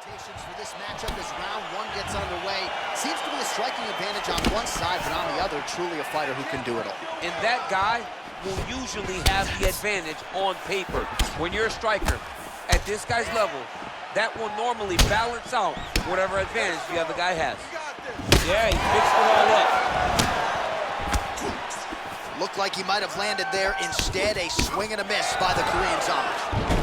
Expectations for this matchup as round one gets underway. Seems to be a striking advantage on one side, but on the other, truly a fighter who can do it all. And that guy will usually have the advantage on paper. When you're a striker at this guy's level, that will normally balance out whatever advantage the other guy has. Yeah, he mixed it all up. Looked like he might have landed there. Instead, a swing and a miss by the Korean Zombie.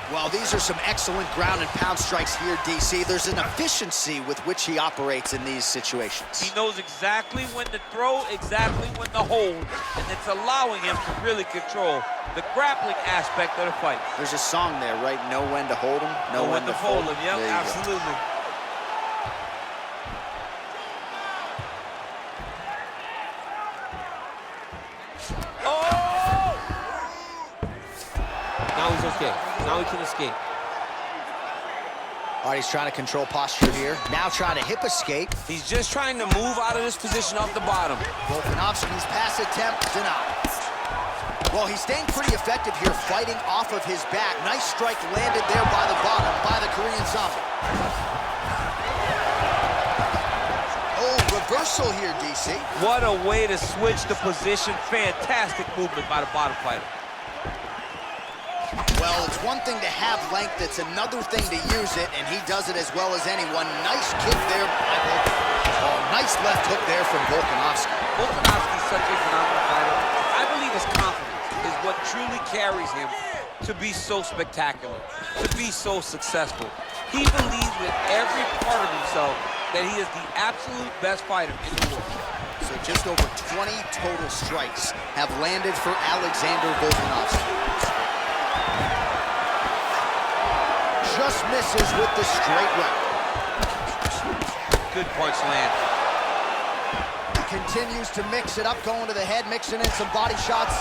Well, these are some excellent ground and pound strikes here, DC. There's an efficiency with which he operates in these situations. He knows exactly when to throw, exactly when to hold, and it's allowing him to really control the grappling aspect of the fight. There's a song there, right? Know when to hold him, know when to fold him. Yep, absolutely. Oh! Now he's okay. Now he can escape. All right, he's trying to control posture here. Now trying to hip escape. He's just trying to move out of this position off the bottom. Volkanovski's pass attempt denied. Well, he's staying pretty effective here, fighting off of his back. Nice strike landed there by the bottom by the Korean Zombie. Oh, reversal here, DC. What a way to switch the position. Fantastic movement by the bottom fighter. Well, it's one thing to have length, it's another thing to use it, and he does it as well as anyone. Nice kick there. Oh, nice left hook there from Volkanovski. Volkanovski's such a phenomenal fighter. I believe his confidence is what truly carries him to be so spectacular, to be so successful. He believes with every part of himself that he is the absolute best fighter in the world. So just over 20 total strikes have landed for Alexander Volkanovski. Just misses with the straight right. Good punch land. Continues to mix it up, going to the head, mixing in some body shots.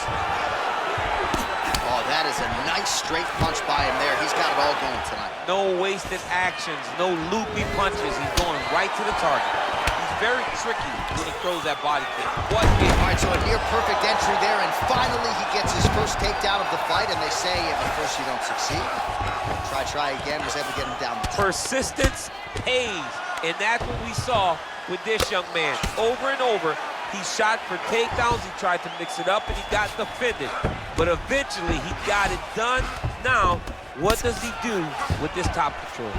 Oh, that is a nice straight punch by him there. He's got it all going tonight. No wasted actions, no loopy punches. He's going right to the target. He's very tricky when he throws that body kick. What a... All right, so a near perfect entry there, and finally he gets his first takedown of the fight, and they say if at first you don't succeed, try again, was able to get him down. Persistence pays, and that's what we saw with this young man. Over and over, he shot for takedowns, he tried to mix it up, and he got defended. But eventually, he got it done. Now, what does he do with this top control?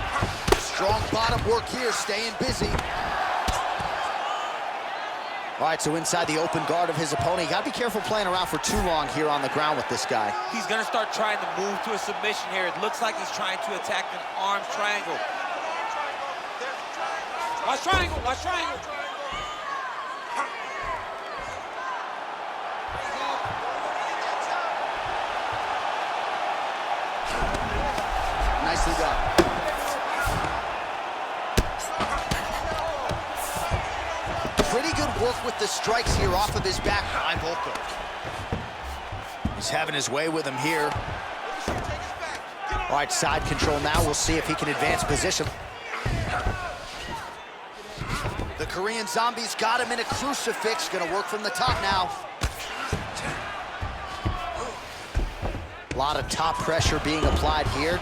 Strong bottom work here, staying busy. All right, so inside the open guard of his opponent, you gotta be careful playing around for too long here on the ground with this guy. He's gonna start trying to move to a submission here. It looks like he's trying to attack an arm triangle. Watch triangle, watch triangle. Nicely done. Pretty good work with the strikes here off of his back by Volko. He's having his way with him here. All right, side control now. We'll see if he can advance position. The Korean Zombie's got him in a crucifix. Gonna work from the top now. A lot of top pressure being applied here.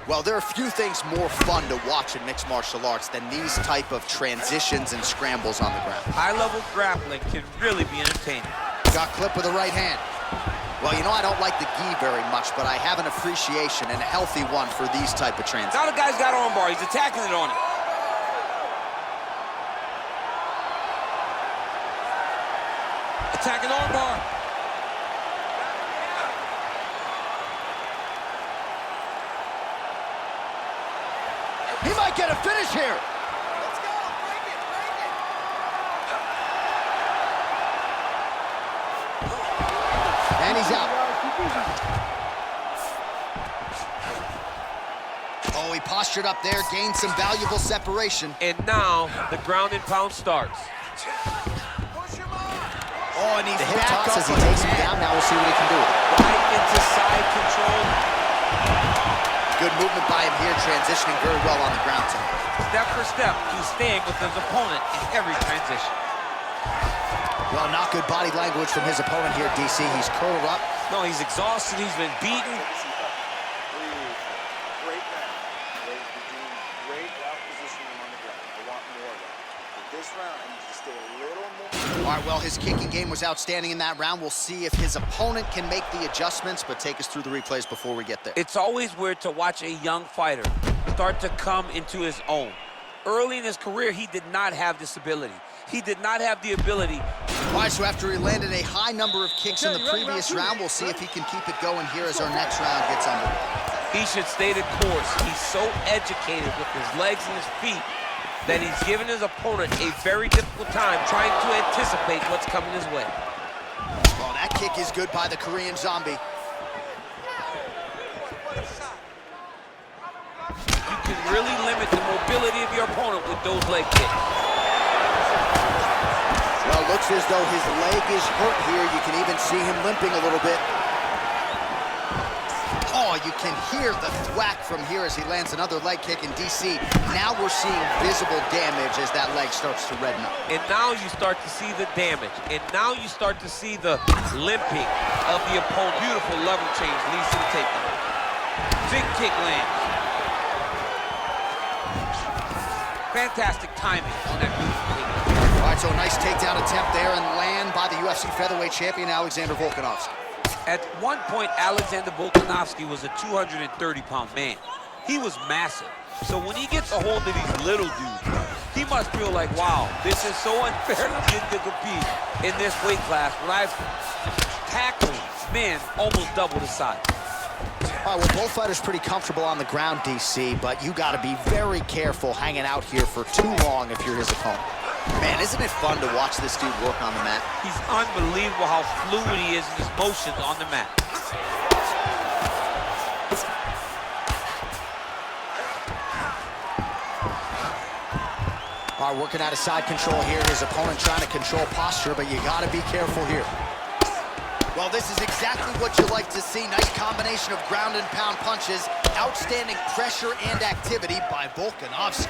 Well, there are few things more fun to watch in mixed martial arts than these type of transitions and scrambles on the ground. High-level grappling can really be entertaining. Got clipped with the right hand. Well, you know, I don't like the gi very much, but I have an appreciation, and a healthy one, for these type of transitions. Now the guy's got armbar. He's attacking it on it. Attacking armbar. He might get a finish here. Let's go, break it, break it. And he's out. Oh, he postured up there, gained some valuable separation. And now the ground and pound starts. Oh, and he's the hip toss as he takes him down. Now we'll see what he can do. Right into side control. Good movement by him here, transitioning very well on the ground tonight. Step for step, he's staying with his opponent in every transition. Well, not good body language from his opponent here, DC. He's curled up. No, he's exhausted. He's been beaten. Great round. You're doing great out positioning on the ground. I want more of that. But this round, I need you to stay a little more. All right, well, his kicking game was outstanding in that round. We'll see if his opponent can make the adjustments, but take us through the replays before we get there. It's always weird to watch a young fighter start to come into his own. Early in his career, he did not have this ability. He did not have the ability. All right, so after he landed a high number of kicks in the previous round, we'll see if he can keep it going here as our next round gets underway. He should stay the course. He's so educated with his legs and his feet that he's given his opponent a very difficult time trying to anticipate what's coming his way. Well, that kick is good by the Korean Zombie. You can really limit the mobility of your opponent with those leg kicks. Well, it looks as though his leg is hurt here. You can even see him limping a little bit. Oh, you can hear the thwack from here as he lands another leg kick in DC. Now we're seeing visible damage as that leg starts to redden up. And now you start to see the damage. And now you start to see the limping of the opponent. Beautiful level change leads to the takedown. Big kick lands. Fantastic timing on that beautiful kick. All right, so a nice takedown attempt there and land by the UFC featherweight champion, Alexander Volkanovski. At one point, Alexander Volkanovski was a 230-pound man. He was massive. So when he gets a hold of these little dudes, he must feel like, wow, this is so unfair to compete in this weight class when I've tackled men almost double the size. All right, well, both fighters pretty comfortable on the ground, DC, but you got to be very careful hanging out here for too long if you're his opponent. Man, isn't it fun to watch this dude work on the mat? He's unbelievable how fluid he is in his motions on the mat. All right, working out of side control here. His opponent trying to control posture, but you got to be careful here. Well, this is exactly what you like to see. Nice combination of ground and pound punches. Outstanding pressure and activity by Volkanovski.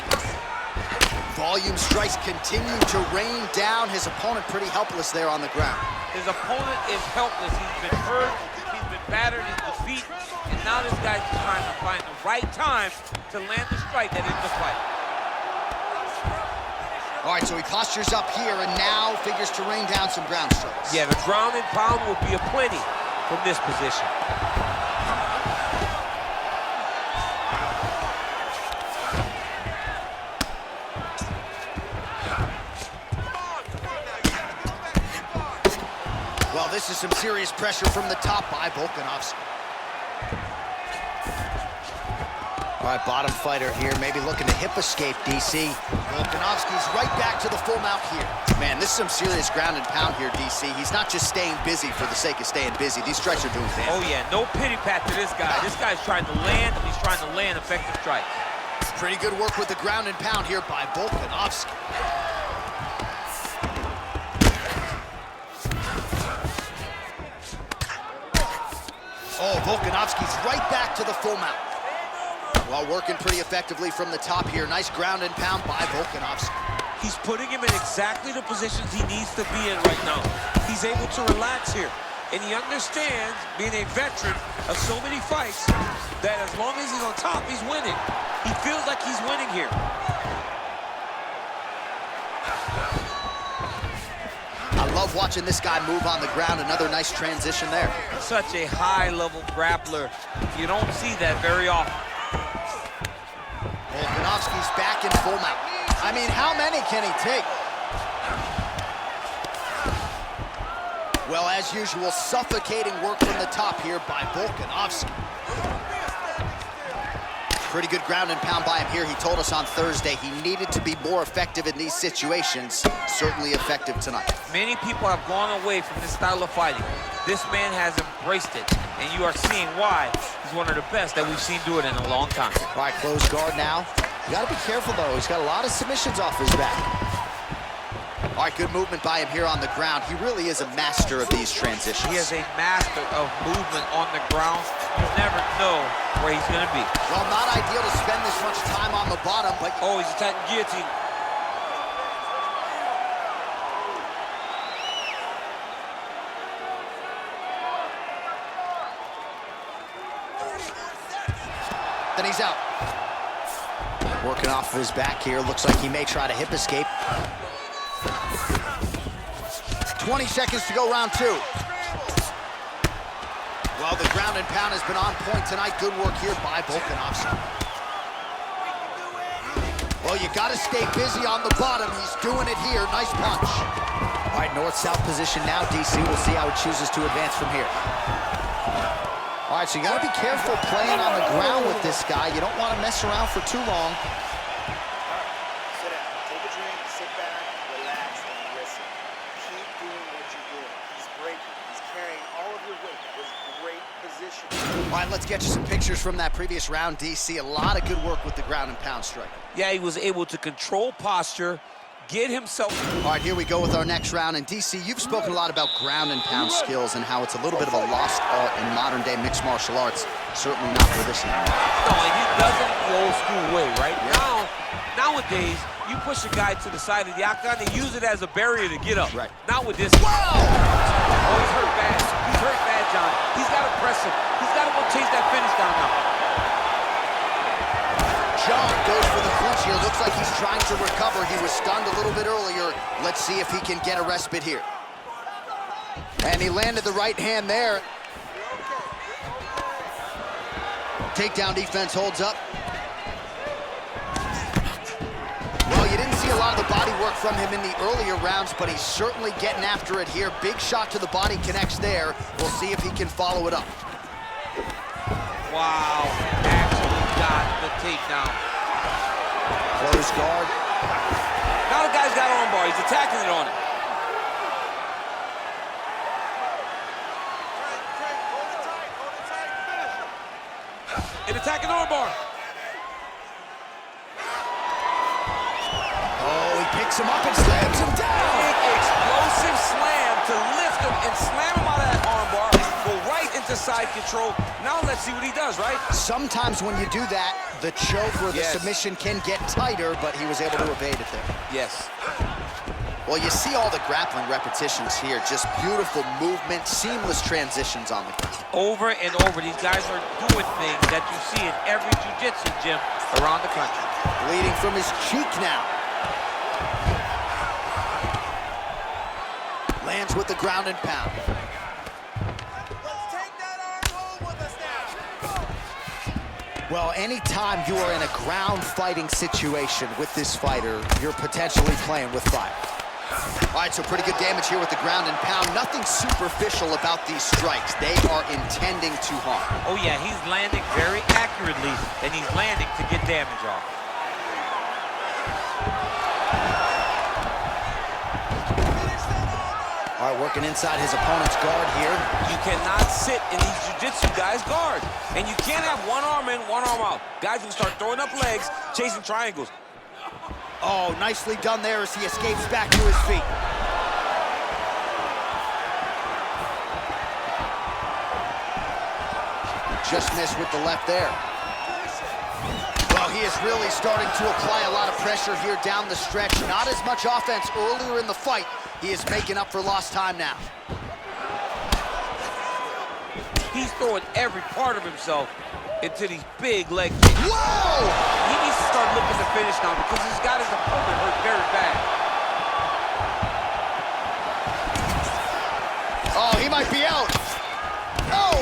Volume strikes continue to rain down. His opponent pretty helpless there on the ground. His opponent is helpless. He's been hurt, he's been battered in the feet, and now this guy's trying to find the right time to land the strike that ends the fight. All right, so he postures up here and now figures to rain down some ground strikes. Yeah, the ground and pound will be aplenty from this position. Well, this is some serious pressure from the top by Volkanovski. All right, bottom fighter here, maybe looking to hip escape, DC. Volkanovski's right back to the full mount here. Man, this is some serious ground and pound here, DC. He's not just staying busy for the sake of staying busy. These strikes are doing damage. Oh, yeah, no pity pat to this guy. This guy's trying to land, and he's trying to land effective strikes. Pretty good work with the ground and pound here by Volkanovski. Oh, Volkanovski's right back to the full mount. While working pretty effectively from the top here. Nice ground and pound by Volkanovski. He's putting him in exactly the positions he needs to be in right now. He's able to relax here. And he understands, being a veteran of so many fights, that as long as he's on top, he's winning. He feels like he's winning here. I love watching this guy move on the ground. Another nice transition there. Such a high-level grappler. You don't see that very often. Volkanovski's back in full mount. I mean, how many can he take? Well, as usual, suffocating work from the top here by Volkanovski. Pretty good ground and pound by him here. He told us on Thursday he needed to be more effective in these situations. Certainly effective tonight. Many people have gone away from this style of fighting. This man has embraced it, and you are seeing why he's one of the best that we've seen do it in a long time. All right, closed guard now. You gotta be careful, though. He's got a lot of submissions off his back. All right, good movement by him here on the ground. He really is a master of these transitions. He is a master of movement on the ground. You never know where he's going to be. Well, not ideal to spend this much time on the bottom, but... Oh, he's attacking guillotine. Then he's out. Working off of his back here. Looks like he may try to hip escape. 20 seconds to go, round 2. Well, the ground and pound has been on point tonight. Good work here by Volkanovski. Well, you got to stay busy on the bottom. He's doing it here. Nice punch. All right, north-south position now, DC. We'll see how he chooses to advance from here. All right, so you got to be careful playing on the ground with this guy. You don't want to mess around for too long. Sit down, take a drink, sit back, relax, and listen. Keep doing what you're doing. He's breaking. He's carrying all of your weight. That was great position. All right, let's get you some pictures from that previous round, DC. A lot of good work with the ground and pound strike. Yeah, he was able to control posture, get himself... All right, here we go with our next round. And DC, you've spoken a lot about ground and pound skills and how it's a little bit of a lost art in modern-day mixed martial arts. Certainly not for this now. No, and he does it the old-school way, right? Yeah. Nowadays, you push a guy to the side of the octagon, they use it as a barrier to get up. Right. Not with this. Whoa! Oh, he's hurt bad. He's hurt bad, John. He's got to press him. He's got to go chase that finish down now. John goes for the clinch here. Looks like he's trying to recover. He was stunned a little bit earlier. Let's see if he can get a respite here. And he landed the right hand there. Takedown defense holds up. Well, you didn't see a lot of the body work from him in the earlier rounds, but he's certainly getting after it here. Big shot to the body connects there. We'll see if he can follow it up. Wow, actually got the takedown. Close guard. Now the guy's got armbar. He's attacking it on it. And attacking armbar. Oh, he picks him up and slams him down. Big explosive slam to lift him and slam him out of that armbar. Go right into side control. Now let's see what he does, right? Sometimes when you do that, the choke or the Yes. submission can get tighter, but he was able to evade it there. Yes. Well, you see all the grappling repetitions here. Just beautiful movement, seamless transitions on the ground. Over and over, these guys are doing things that you see in every jiu-jitsu gym around the country. Bleeding from his cheek now. Lands with the ground and pound. Well, anytime you are in a ground fighting situation with this fighter, you're potentially playing with fire. All right, so pretty good damage here with the ground and pound. Nothing superficial about these strikes. They are intending to harm. Oh yeah, he's landing very accurately, and he's landing to get damage off. All right, working inside his opponent's guard here. You cannot sit in these jiu-jitsu guys' guard. And you can't have one arm in, one arm out. Guys will start throwing up legs, chasing triangles. Oh, nicely done there as he escapes back to his feet. Just missed with the left there. Well, he is really starting to apply a lot of pressure here down the stretch. Not as much offense earlier in the fight. He is making up for lost time now. He's throwing every part of himself into these big leg kicks. Whoa! He needs to start looking to finish now because he's got his opponent hurt very bad. Oh, he might be out. Oh!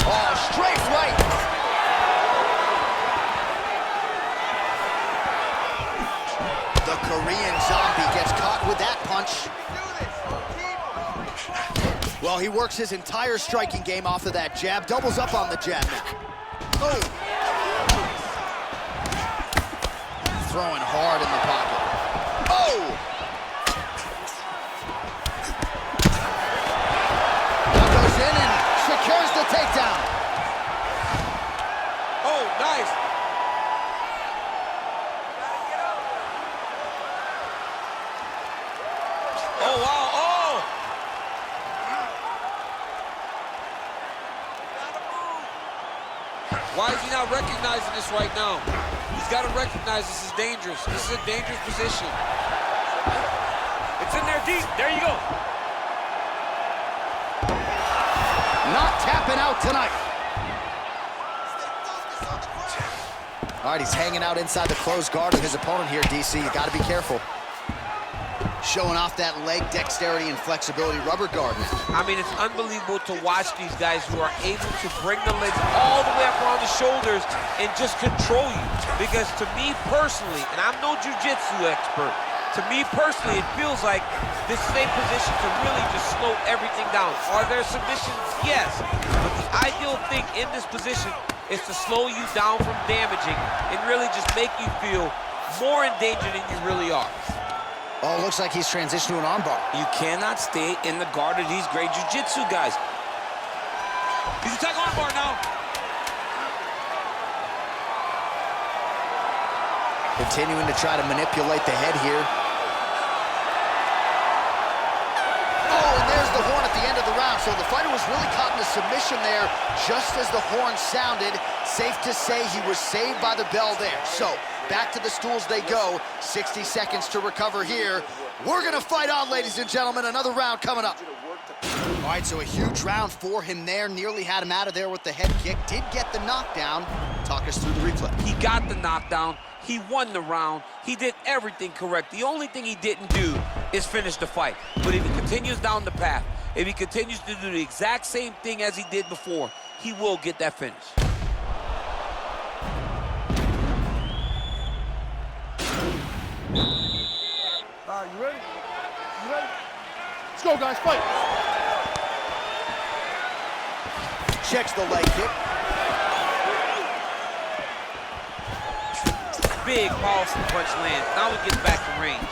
Oh, straight right. The Korean zombie gets caught with that punch. Well, he works his entire striking game off of that jab. Doubles up on the jab now. Oh! Throwing hard in the pocket. Oh! Now goes in and secures the takedown. Oh, nice. Oh, wow. Oh! Why is he not recognizing this right now? He's got to recognize this is dangerous. This is a dangerous position. It's in there deep. There you go. Not tapping out tonight. All right, he's hanging out inside the closed guard of his opponent here, DC. You got to be careful. Showing off that leg dexterity and flexibility rubber guard now. I mean, it's unbelievable to watch these guys who are able to bring the legs all the way up around the shoulders and just control you. Because to me personally, and I'm no jiu-jitsu expert, to me personally, it feels like this is a position to really just slow everything down. Are there submissions? Yes. But the ideal thing in this position is to slow you down from damaging and really just make you feel more in danger than you really are. Oh, looks like he's transitioned to an armbar. You cannot stay in the guard of these great jiu-jitsu guys. He's attacking armbar now. Continuing to try to manipulate the head here. Oh, and there's the horn at the end of the round. So the fighter was really caught in a submission there just as the horn sounded. Safe to say he was saved by the bell there. So back to the stools they go. 60 seconds to recover here. We're gonna fight on, ladies and gentlemen. Another round coming up. All right, so a huge round for him there. Nearly had him out of there with the head kick. Did get the knockdown. Talk us through the replay. He got the knockdown. He won the round. He did everything correct. The only thing he didn't do is finish the fight. But if he continues down the path, if he continues to do the exact same thing as he did before, he will get that finish. All right, you ready? You ready? Let's go, guys, fight. Checks the leg kick. Big powerful punch lands. Now he gets back to range.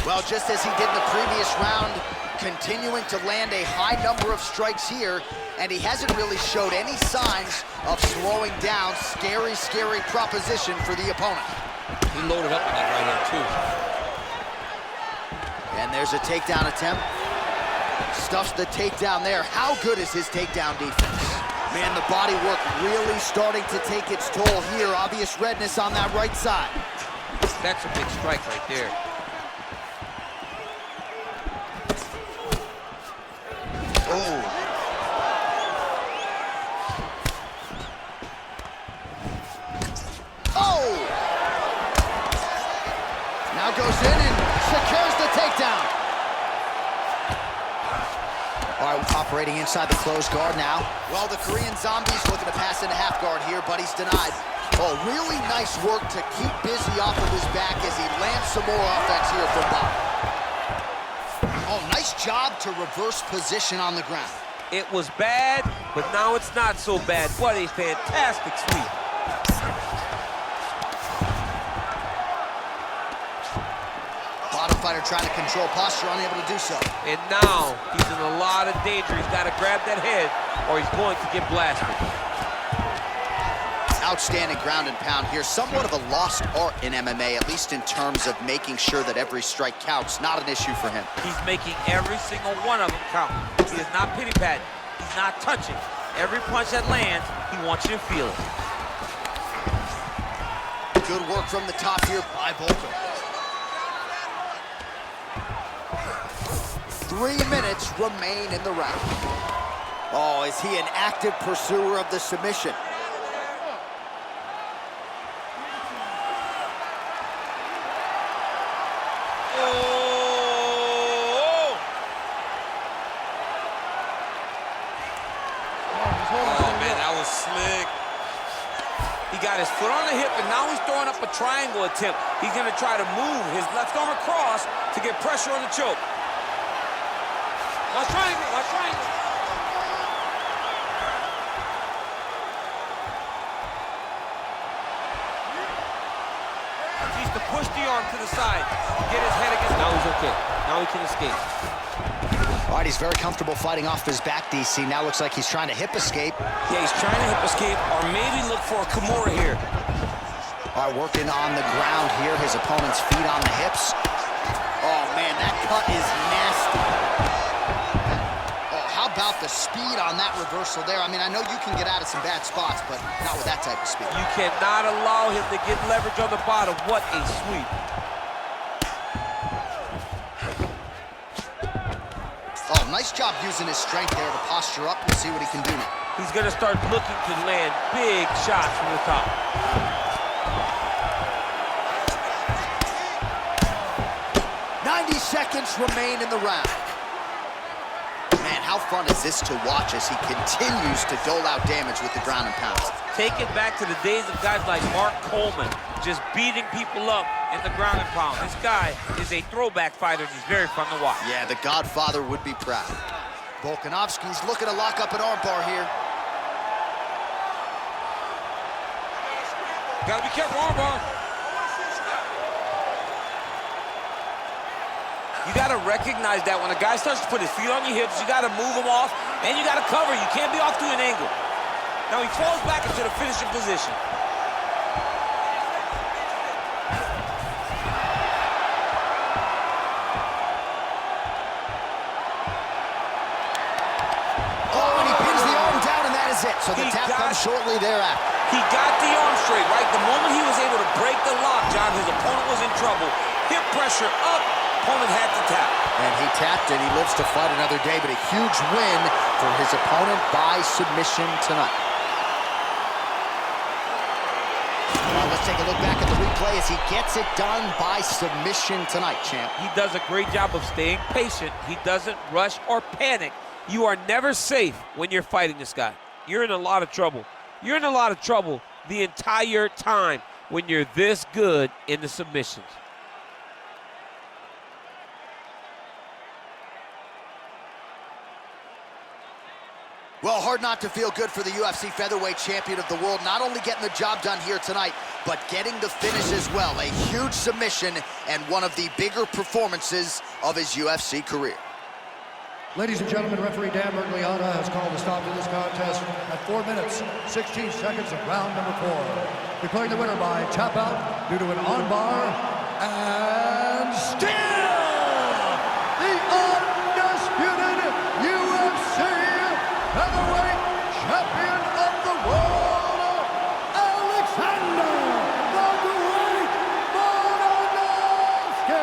Well, just as he did in the previous round, continuing to land a high number of strikes here, and he hasn't really showed any signs of slowing down. Scary, scary proposition for the opponent. He loaded up on that right hand, too. And there's a takedown attempt. Stuffs the takedown there. How good is his takedown defense? Man, the body work really starting to take its toll here. Obvious redness on that right side. That's a big strike right there. Oh. Oh! Now goes in and secures the takedown. All right, operating inside the closed guard now. Well, the Korean Zombie's looking to pass into half guard here, but he's denied. Oh, really nice work to keep busy off of his back as he lands some more offense here from Bob. Oh, nice job to reverse position on the ground. It was bad, but now it's not so bad. What a fantastic sweep. Bottom fighter trying to control posture, unable to do so. And now he's in a lot of danger. He's got to grab that head or he's going to get blasted. Outstanding ground and pound here. Somewhat of a lost art in MMA, at least in terms of making sure that every strike counts. Not an issue for him. He's making every single one of them count. He is not pity-patting. He's not touching. Every punch that lands, he wants you to feel it. Good work from the top here by Volkanovski. 3 minutes remain in the round. Oh, is he an active pursuer of the submission? Slick. He got his foot on the hip, and now he's throwing up a triangle attempt. He's going to try to move his left arm across to get pressure on the choke. Watch triangle, watch triangle. He needs to push the arm to the side, get his head against. Now he's okay. Now he can escape. All right, he's very comfortable fighting off his back, DC. Now looks like he's trying to hip escape. Yeah, he's trying to hip escape or maybe look for a Kimura here. All right, working on the ground here. His opponent's feet on the hips. Oh, man, that cut is nasty. Oh, how about the speed on that reversal there? I mean, I know you can get out of some bad spots, but not with that type of speed. You cannot allow him to get leverage on the bottom. What a sweep. Nice job using his strength there to posture up. We'll see what he can do now. He's going to start looking to land big shots from the top. 90 seconds remain in the round. Man, how fun is this to watch as he continues to dole out damage with the ground and pound? Take it back to the days of guys like Mark Coleman, just beating people up in the ground and pound. This guy is a throwback fighter, and he's very fun to watch. Yeah, the Godfather would be proud. Volkanovski's looking to lock up an armbar here. Gotta be careful, armbar. You gotta recognize that when a guy starts to put his feet on your hips, you gotta move him off, and you gotta cover. You can't be off to an angle. Now he falls back into the finishing position. Oh, and he pins the arm down, and that is it. So the tap comes shortly thereafter. He got the arm straight, right? The moment he was able to break the lock, John, his opponent was in trouble. Hip pressure up, opponent had to tap. And he tapped and he lives to fight another day, but a huge win for his opponent by submission tonight. Let's take a look back at the replay as he gets it done by submission tonight, champ. He does a great job of staying patient. He doesn't rush or panic. You are never safe when you're fighting this guy. You're in a lot of trouble. You're in a lot of trouble the entire time when you're this good in the submissions. Well, hard not to feel good for the UFC featherweight champion of the world, not only getting the job done here tonight, but getting the finish as well. A huge submission and one of the bigger performances of his UFC career. Ladies and gentlemen, referee Dan Mergliata has called a stop to this contest at 4 minutes, 16 seconds of round number 4. Declaring the winner by tap out due to an armbar and still the undisputed UFC heavyweight champion of the world, Alexander the Great Volkanovski.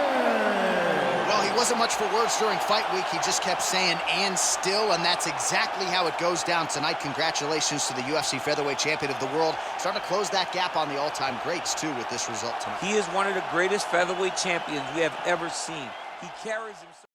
Well, he wasn't much for words during fight week. He just kept saying, and still, and that's exactly how it goes down tonight. Congratulations to the UFC featherweight champion of the world. Starting to close that gap on the all-time greats, too, with this result tonight. He is one of the greatest featherweight champions we have ever seen. He carries himself.